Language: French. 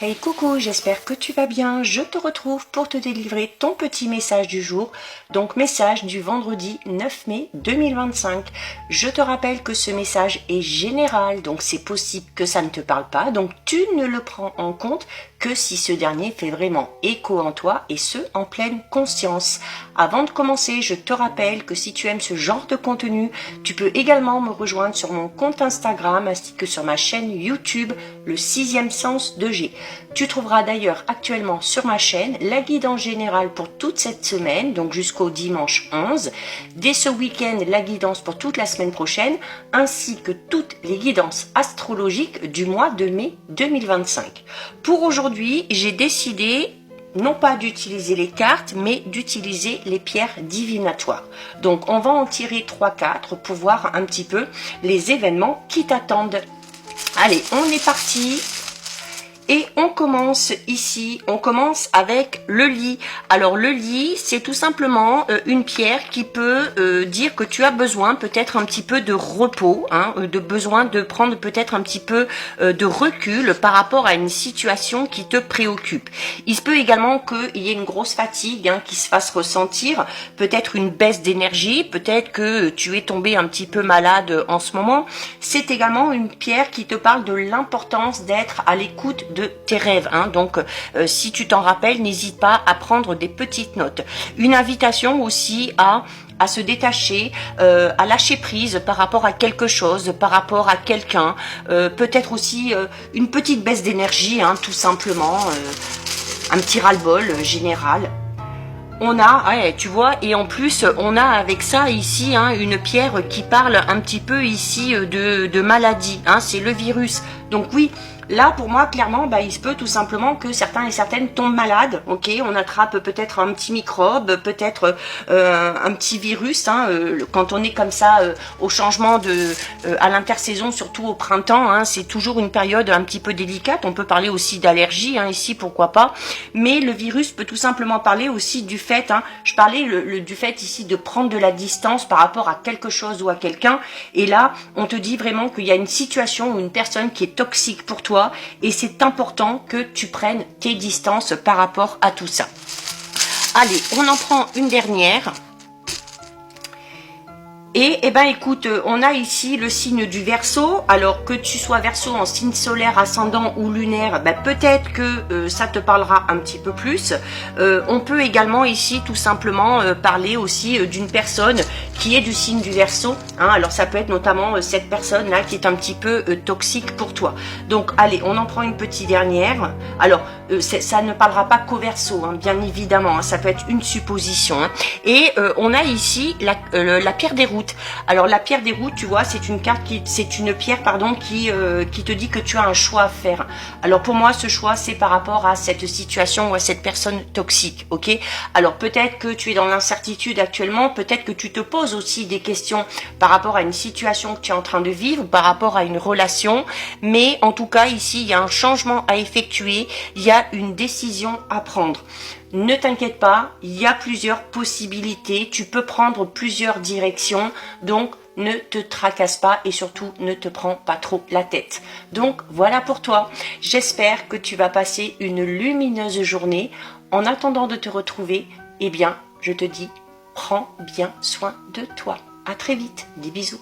Hey coucou, j'espère que tu vas bien. Je te retrouve pour te délivrer ton petit message du jour. Donc message du vendredi 9 mai 2025. Je te rappelle que ce message est général, donc c'est possible que ça ne te parle pas. Donc tu ne le prends en compte que si ce dernier fait vraiment écho en toi et ce en pleine conscience. Avant de commencer, je te rappelle que si tu aimes ce genre de contenu, tu peux également me rejoindre sur mon compte Instagram ainsi que sur ma chaîne YouTube, le 6e sens de G. Tu trouveras d'ailleurs actuellement sur ma chaîne la guidance générale pour toute cette semaine, donc jusqu'au dimanche 11. Dès ce week-end, la guidance pour toute la semaine prochaine, ainsi que toutes les guidances astrologiques du mois de mai 2025. Pour aujourd'hui, j'ai décidé non pas d'utiliser les cartes, mais d'utiliser les pierres divinatoires. Donc on va en tirer 3-4 pour voir un petit peu les événements qui t'attendent. Allez, on est parti. Et on commence ici, on commence avec le lit. Alors le lit, c'est tout simplement une pierre qui peut dire que tu as besoin peut-être un petit peu de repos, de besoin de prendre peut-être un petit peu de recul par rapport à une situation qui te préoccupe. Il se peut également qu'il y ait une grosse fatigue qui se fasse ressentir, peut-être une baisse d'énergie, peut-être que tu es tombé un petit peu malade en ce moment. C'est également une pierre qui te parle de l'importance d'être à l'écoute de tes rêves. Donc, si tu t'en rappelles, n'hésite pas à prendre des petites notes. Une invitation aussi à se détacher, à lâcher prise par rapport à quelque chose, par rapport à quelqu'un. Peut-être aussi une petite baisse d'énergie, tout simplement. Un petit ras-le-bol général. On a, tu vois, et en plus, on a avec ça ici une pierre qui parle un petit peu ici de maladie. C'est le virus. Donc oui, là pour moi, clairement, il se peut tout simplement que certains et certaines tombent malades. Ok, on attrape peut-être un petit microbe, peut-être un petit virus. Quand on est comme ça au changement à l'intersaison, surtout au printemps, c'est toujours une période un petit peu délicate. On peut parler aussi d'allergie ici, pourquoi pas. Mais le virus peut tout simplement parler aussi du fait, je parlais du fait ici de prendre de la distance par rapport à quelque chose ou à quelqu'un. Et là, on te dit vraiment qu'il y a une situation ou une personne qui est toxique pour toi et c'est important que tu prennes tes distances par rapport à tout ça. Allez, on en prend une dernière. Et écoute, on a ici le signe du Verseau. Alors que tu sois Verseau en signe solaire, ascendant ou lunaire, peut-être que ça te parlera un petit peu plus. On peut également ici tout simplement parler aussi d'une personne qui est du signe du Verseau. Alors ça peut être notamment cette personne là qui est un petit peu toxique pour toi. Donc allez, on en prend une petite dernière. Alors ça ne parlera pas qu'au Verseau, bien évidemment. Ça peut être une supposition. Et on a ici la pierre des routes. Alors la pierre des routes, tu vois, c'est une pierre qui te dit que tu as un choix à faire. Alors pour moi, ce choix, c'est par rapport à cette situation ou à cette personne toxique, ok? Alors peut-être que tu es dans l'incertitude actuellement, peut-être que tu te poses aussi des questions par rapport à une situation que tu es en train de vivre, ou par rapport à une relation, mais en tout cas ici, il y a un changement à effectuer, il y a une décision à prendre. Ne t'inquiète pas, il y a plusieurs possibilités, tu peux prendre plusieurs directions, donc ne te tracasse pas et surtout ne te prends pas trop la tête. Donc voilà pour toi, j'espère que tu vas passer une lumineuse journée. En attendant de te retrouver, je te dis, prends bien soin de toi. À très vite, des bisous.